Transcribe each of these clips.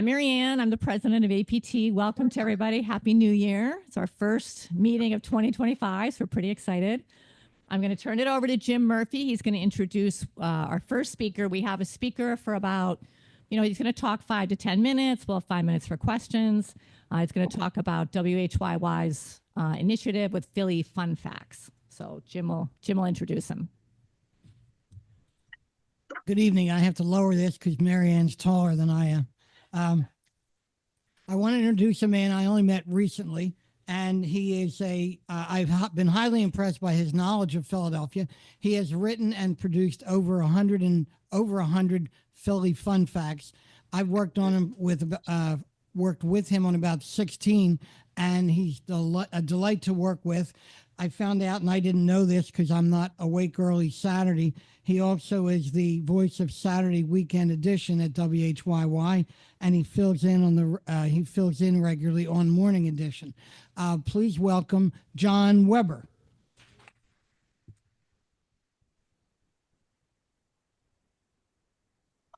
I'm Mary Ann. I'm the president of APT. Welcome to everybody. Happy New Year. It's our first meeting of 2025, so we're pretty excited. I'm going to turn it over to Jim Murphy. He's going to introduce our first speaker. We have a speaker for about, he's going to talk 5 to 10 minutes. We'll have 5 minutes for questions. He's going to talk about WHYY's initiative with Philly Phun Phacts. So Jim will introduce him. Good evening. I have to lower this because Mary Ann's taller than I am. I want to introduce a man I only met recently, and he is I've been highly impressed by his knowledge of Philadelphia. He has written and produced over 100 Philly Phun Phacts. I've worked with him on about 16, and he's a delight to work with. I found out, and I didn't know this because I'm not awake early Saturday. He also is the voice of Saturday Weekend Edition at WHYY, and he fills in regularly on Morning Edition. Please welcome John Weber.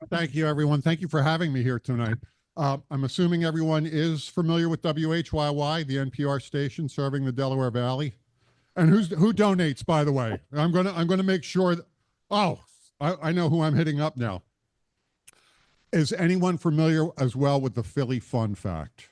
Thank you, everyone. Thank you for having me here tonight. I'm assuming everyone is familiar with WHYY, the NPR station serving the Delaware Valley. And who donates, by the way? I'm gonna make sure that, I know who I'm hitting up now. Is anyone familiar as well with the Philly Phun Phact?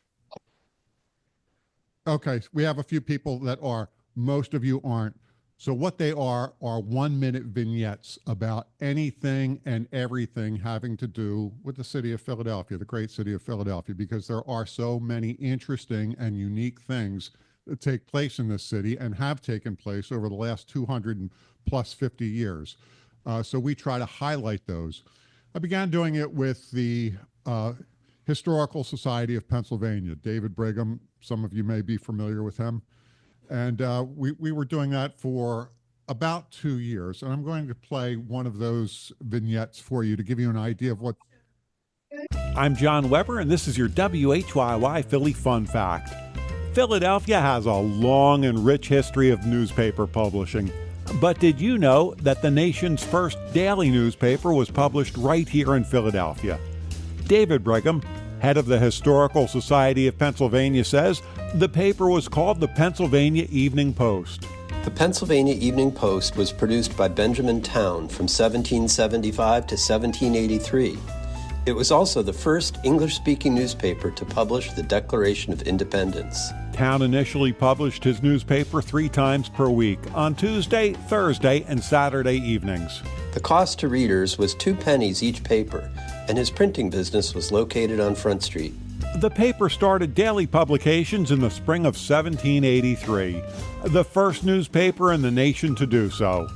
Okay, we have a few people that are. Most of you aren't. So what they are 1-minute vignettes about anything and everything having to do with the city of Philadelphia, the great city of Philadelphia, because there are so many interesting and unique things that take place in this city and have taken place over the last 200 plus 50 years. So we try to highlight those. I began doing it with the Historical Society of Pennsylvania. David Brigham, some of you may be familiar with him. And we were doing that for about 2 years. And I'm going to play one of those vignettes for you to give you an idea of what. I'm John Weber, and this is your WHYY Philly Phun Phact. Philadelphia has a long and rich history of newspaper publishing. But did you know that the nation's first daily newspaper was published right here in Philadelphia? David Brigham, head of the Historical Society of Pennsylvania, says the paper was called the Pennsylvania Evening Post. The Pennsylvania Evening Post was produced by Benjamin Town from 1775 to 1783. It was also the first English-speaking newspaper to publish the Declaration of Independence. Town initially published his newspaper 3 times per week, on Tuesday, Thursday, and Saturday evenings. The cost to readers was 2 pennies each paper, and his printing business was located on Front Street. The paper started daily publications in the spring of 1783, the first newspaper in the nation to do so.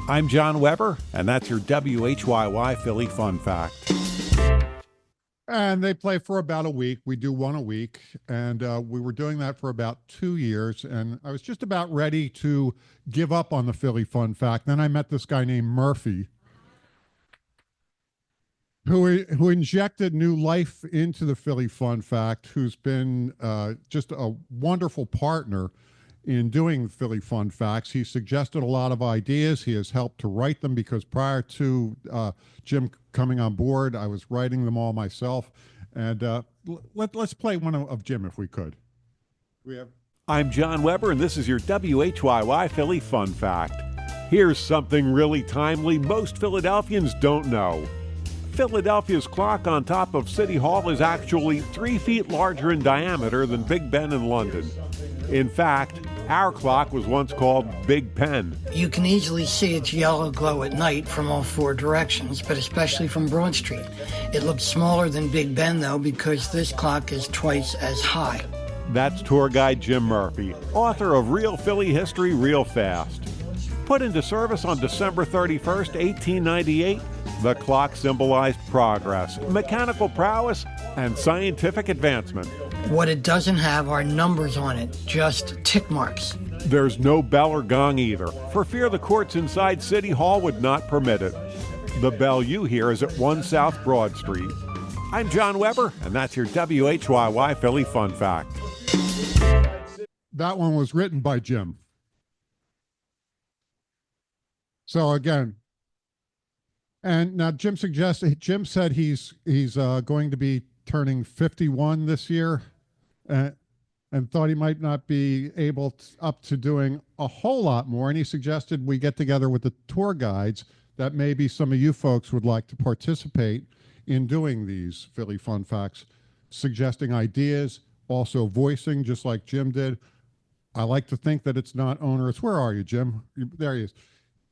I'm John Weber, and that's your WHYY Philly Phun Phact. And they play for about a week. We do one a week. And we were doing that for about 2 years. And I was just about ready to give up on the Philly Phun Phact. Then I met this guy named Murphy, who injected new life into the Philly Phun Phact, who's been just a wonderful partner in doing Philly Phun Phacts. He suggested a lot of ideas. He has helped to write them because prior to Jim coming on board, I was writing them all myself. And let's play one of Jim if we could. I'm John Weber, and this is your WHYY Philly Phun Phact. Here's something really timely most Philadelphians don't know. Philadelphia's clock on top of City Hall is actually 3 feet larger in diameter than Big Ben in London. In fact, our clock was once called Big Ben. You can easily see its yellow glow at night from all 4 directions, but especially from Broad Street. It looks smaller than Big Ben, though, because this clock is twice as high. That's tour guide Jim Murphy, author of Real Philly History Real Fast. Put into service on December 31st, 1898, the clock symbolized progress, mechanical prowess, and scientific advancement. What it doesn't have are numbers on it, just tick marks. There's no bell or gong either, for fear the courts inside City Hall would not permit it. The bell you hear is at 1 South Broad Street. I'm John Weber, and that's your WHYY Philly Phun Phact. That one was written by Jim. So again, and now Jim said he's going to be turning 51 this year, and thought he might not be up to doing a whole lot more. And he suggested we get together with the tour guides that maybe some of you folks would like to participate in doing these Philly Fun Facts, suggesting ideas, also voicing, just like Jim did. I like to think that it's not onerous. Where are you, Jim? There he is.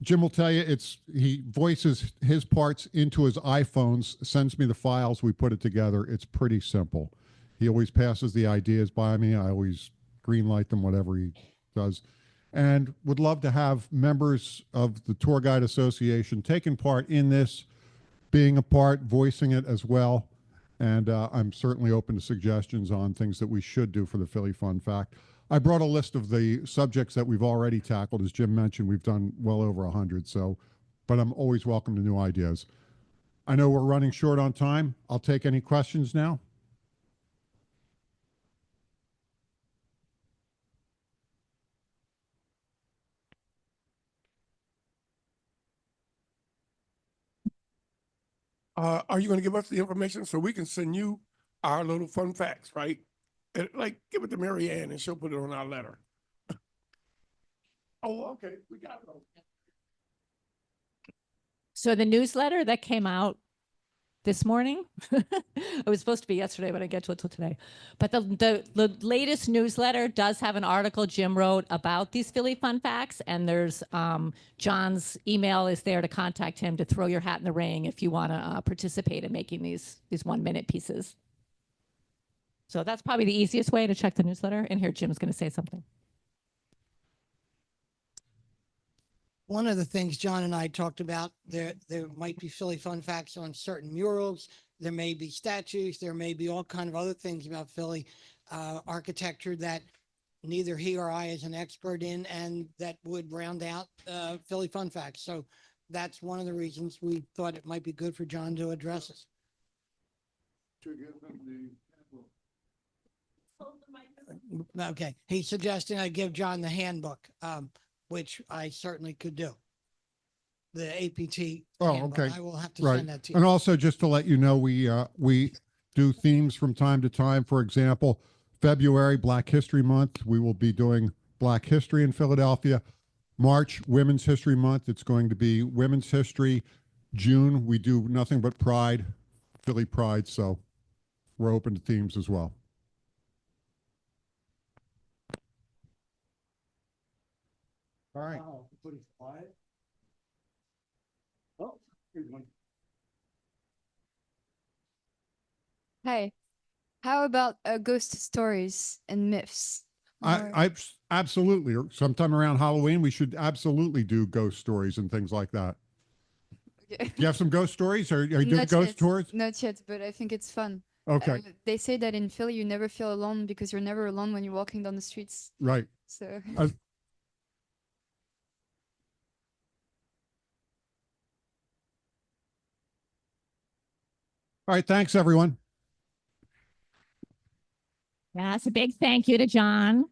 Jim will tell you he voices his parts into his iPhones, sends me the files, we put it together. It's pretty simple. He always passes the ideas by me. I always green light them, whatever he does. And would love to have members of the Tour Guide Association taking part in this, being a part, voicing it as well. And I'm certainly open to suggestions on things that we should do for the Philly Fun Fact. I brought a list of the subjects that we've already tackled. As Jim mentioned, we've done well over 100. But I'm always welcome to new ideas. I know we're running short on time. I'll take any questions now. Are you going to give us the information so we can send you our little fun facts, right? And, like, give it to Mary Ann and she'll put it on our letter. Oh, okay, we got it. So the newsletter that came out this morning, it was supposed to be yesterday, but I didn't get to it till today. But the latest newsletter does have an article Jim wrote about these Philly Fun Facts, and there's John's email is there to contact him to throw your hat in the ring if you want to participate in making these 1-minute pieces. So that's probably the easiest way to check the newsletter. And here Jim's going to say something. One of the things John and I talked about, there might be Philly Fun Facts on certain murals. There may be statues. There may be all kind of other things about Philly architecture that neither he or I is an expert in, and that would round out Philly Fun Facts. So that's one of the reasons we thought it might be good for John to address us. Okay, he's suggesting I give John the handbook, which I certainly could do. The APT. Oh, handbook. okay. I will have to Right. send that to you. And also, just to let you know, we do themes from time to time. For example, February, Black History Month, we will be doing Black History in Philadelphia. March, Women's History Month, it's going to be Women's History. June, we do nothing but Pride, Philly Pride, so we're open to themes as well. All right. Oh, here's one. Hi. How about ghost stories and myths? Or- I absolutely. Sometime around Halloween, we should absolutely do ghost stories and things like that. Okay. Do you have some ghost stories? Are you doing Not ghost yet. tours? Not yet, but I think it's fun. Okay, They say that in Philly, you never feel alone because you're never alone when you're walking down the streets. right. So Uh, All right. Thanks, everyone. Yes, a big thank you to John.